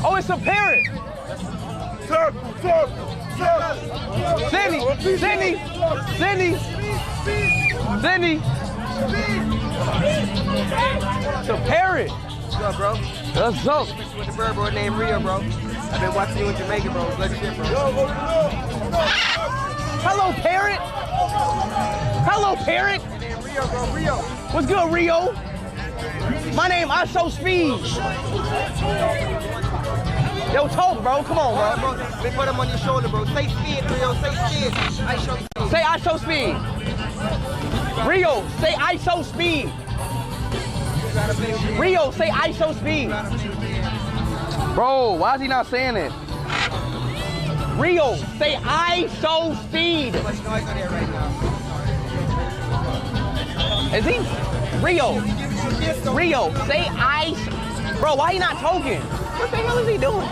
Oh, it's a Parrot. Sydney. It's a Parrot. What's up, bro? What's up? With the bird boy named Rio, bro. I've been watching you in Jamaica, bro. Good shit, bro. Hello, Parrot. Hello, Parrot. Rio, bro. Rio. What's good, Rio? My name IShowSpeed. Yo, talk, bro. Come on, bro. Let me put him on your shoulder, bro. Say speed, Rio. Say speed. IShowSpeed. Say IShowSpeed. Rio, say IShowSpeed. Rio, say IShowSpeed. Bro, why is he not saying it? Rio, say IShowSpeed. Is he? Rio, say Bro, why he not talking? What the hell is he doing?